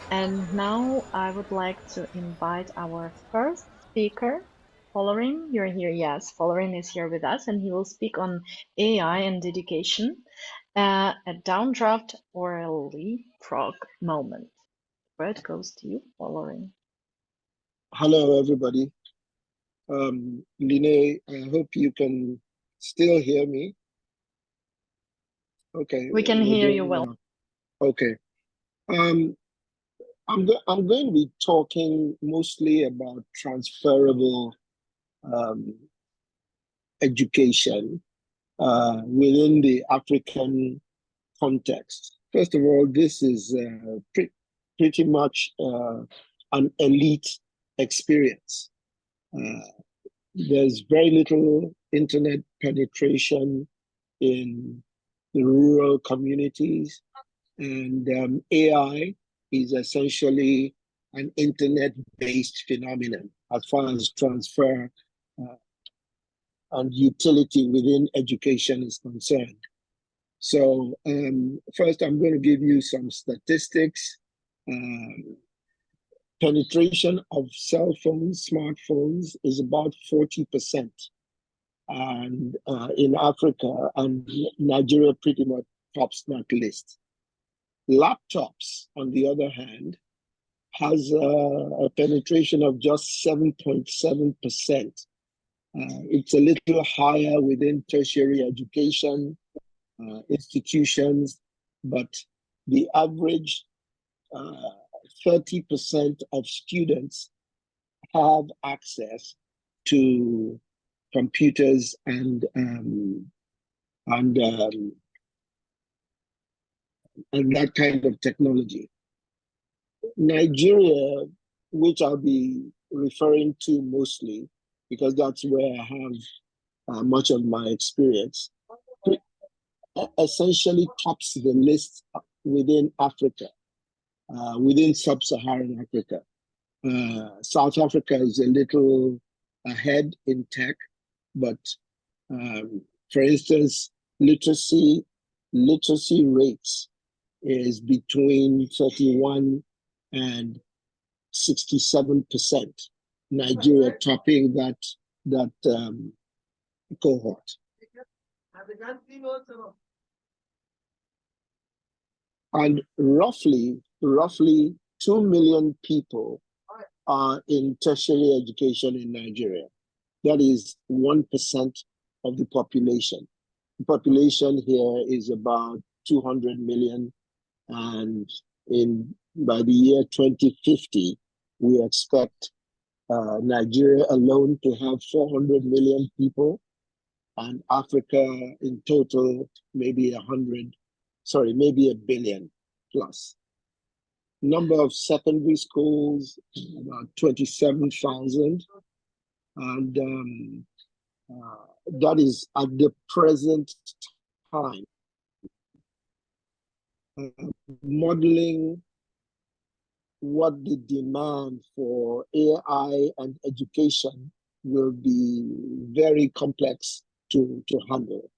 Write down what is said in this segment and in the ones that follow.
And now I would like to invite our first speaker. Folarin, you're here. Yes, Folarin is here with us, and he will speak on AI and dedication, a downdraft or a leapfrog moment. Word goes to you, Folarin. Hello, everybody. Line, I hope you can still hear me. Okay. We can hear you well. Okay. I'm going to be talking mostly about transferable education within the African context. First of all, this is pretty much an elite experience. There's very little internet penetration in the rural communities, and AI is essentially an internet-based phenomenon as far as transfer and utility within education is concerned. So first, I'm going to give you some statistics. Penetration of cell phones, smartphones is about 40%. And in Africa, and Nigeria pretty much tops that list. Laptops, on the other hand, has a penetration of just 7.7%. It's a little higher within tertiary education institutions, but the average 30% of students have access to computers and that kind of technology. Nigeria, which I'll be referring to mostly because that's where I have much of my experience, essentially tops the list within Africa, within sub-Saharan Africa. South Africa is a little ahead in tech, but for instance, literacy rates is between 31 and 67%. Nigeria topping that cohort. And roughly 2 million people are in tertiary education in Nigeria. That is 1% of the population. The population here is about 200 million, and by the year 2050, we expect Nigeria alone to have 400 million people, and Africa in total maybe maybe a billion plus. Number of secondary schools, about 27,000. And that is at the present time. Modeling what the demand for AI and education will be very complex to handle.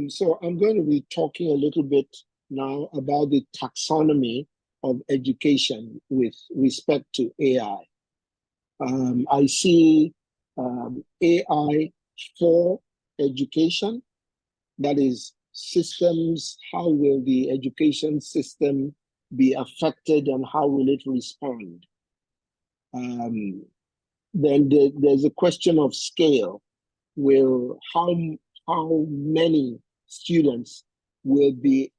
So I'm going to be talking a little bit now about the taxonomy of education with respect to AI. I see AI for education, that is systems, how will the education system be affected and how will it respond? Then there's a question of scale. How many students will be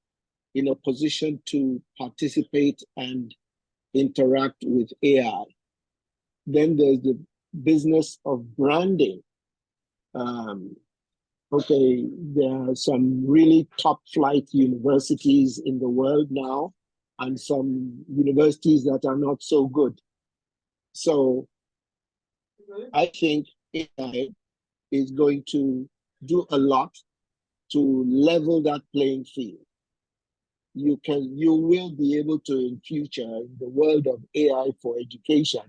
in a position to participate and interact with AI? Then there's the business of branding. Okay, there are some really top flight universities in the world now, and some universities that are not so good. So I think AI is going to do a lot to level that playing field. You will be able to, in future, in the world of AI for education,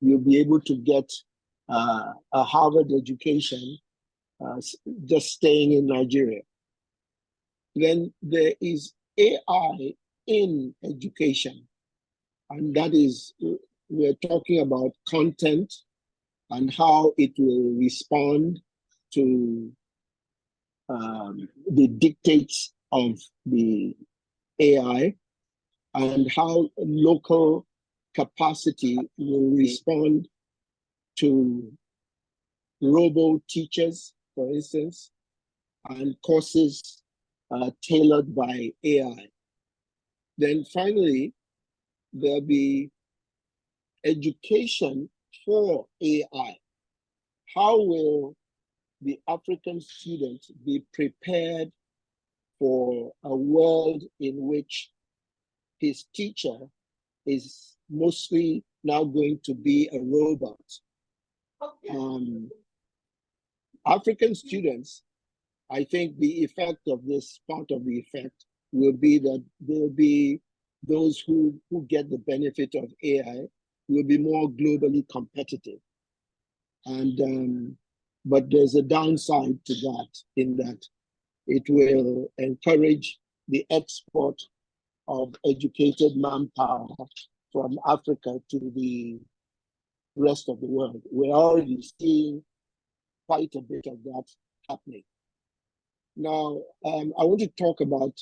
you'll be able to get a Harvard education just staying in Nigeria. Then there is AI in education. And that is, we're talking about content and how it will respond to the dictates of the AI, and how local capacity will respond to robo teachers, for instance, and courses tailored by AI. Then finally, there'll be education for AI. How will the African student be prepared for a world in which his teacher is mostly now going to be a robot? African students, I think the effect of this, part of the effect, will be that there'll be those who get the benefit of AI will be more globally competitive. And but there's a downside to that, in that it will encourage the export of educated manpower from Africa to the rest of the world. We're already seeing quite a bit of that happening. Now, I want to talk about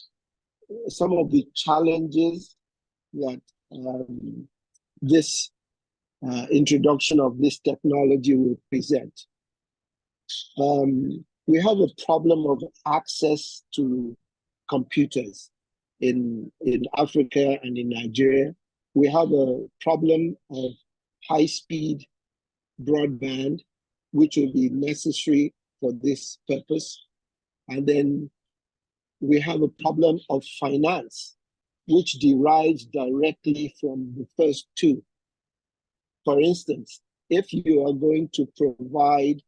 some of the challenges that this introduction of this technology will present. We have a problem of access to computers in Africa and in Nigeria. We have a problem of high-speed broadband, which will be necessary for this purpose. And then we have a problem of finance, which derives directly from the first two. For instance, if you are going to provide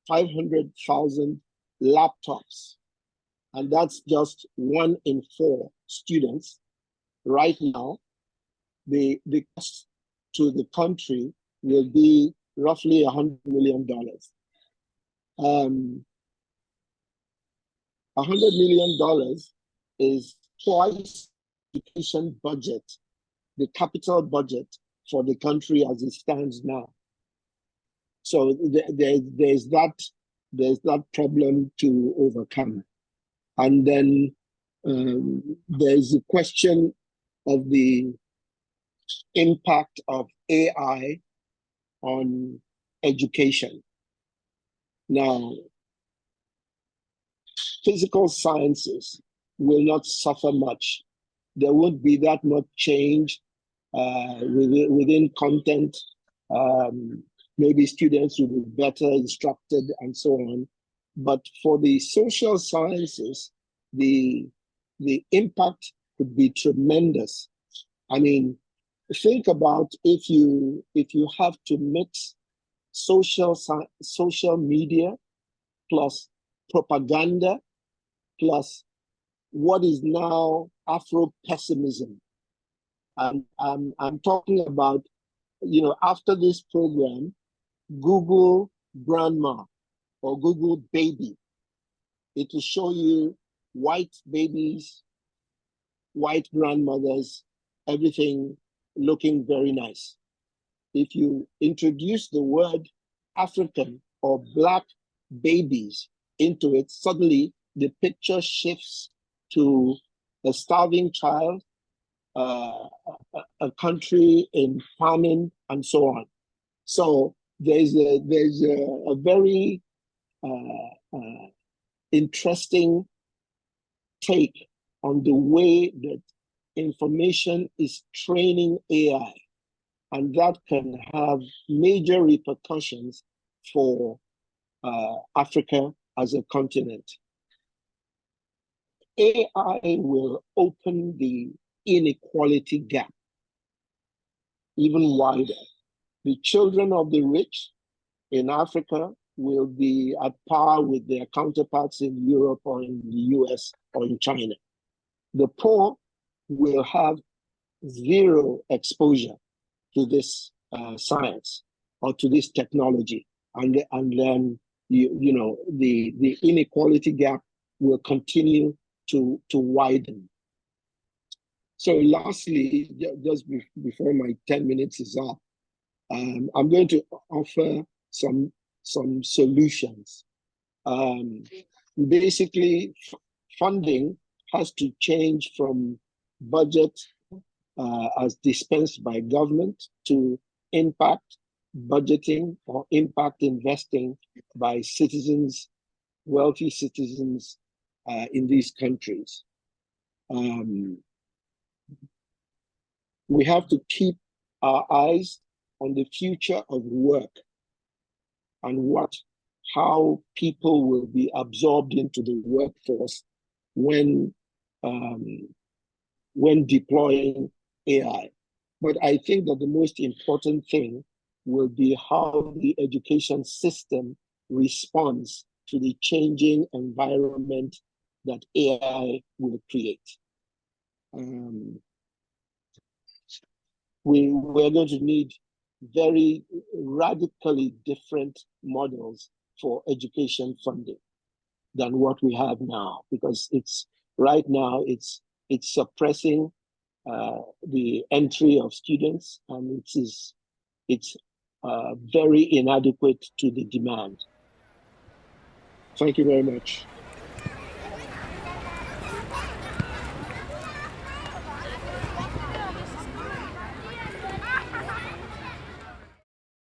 500,000 laptops, and that's just 1 in 4 students, right now, the cost to the country will be roughly $100 million. $100 million is twice the education budget, the capital budget for the country as it stands now. So there's that problem to overcome. And then there's a question of the impact of AI on education. Now, physical sciences will not suffer much. There won't be that much change within content. Maybe students will be better instructed and so on. But for the social sciences, the impact could be tremendous. I mean, think about if you have to mix social media plus propaganda plus what is now Afro-pessimism. And I'm talking about, after this program, Google grandma or Google baby. It will show you white babies, white grandmothers, everything looking very nice. If you introduce the word African or Black babies into it, suddenly the picture shifts to a starving child, a country in famine, and so on. So there's a very interesting take on the way that information is training AI, and that can have major repercussions for Africa as a continent. AI will open the inequality gap even wider. The children of the rich in Africa will be at par with their counterparts in Europe or in the US or in China. The poor will have zero exposure to this science or to this technology. And then the inequality gap will continue to widen. So lastly, just before my 10 minutes is up, I'm going to offer some solutions. Basically, funding has to change from budget as dispensed by government to impact budgeting or impact investing by citizens, wealthy citizens in these countries. We have to keep our eyes on the future of work and how people will be absorbed into the workforce when deploying AI. But I think that the most important thing will be how the education system responds to the changing environment that AI will create. We're going to need very radically different models for education funding than what we have now, because right now it's suppressing the entry of students, and it's very inadequate to the demand. Thank you very much.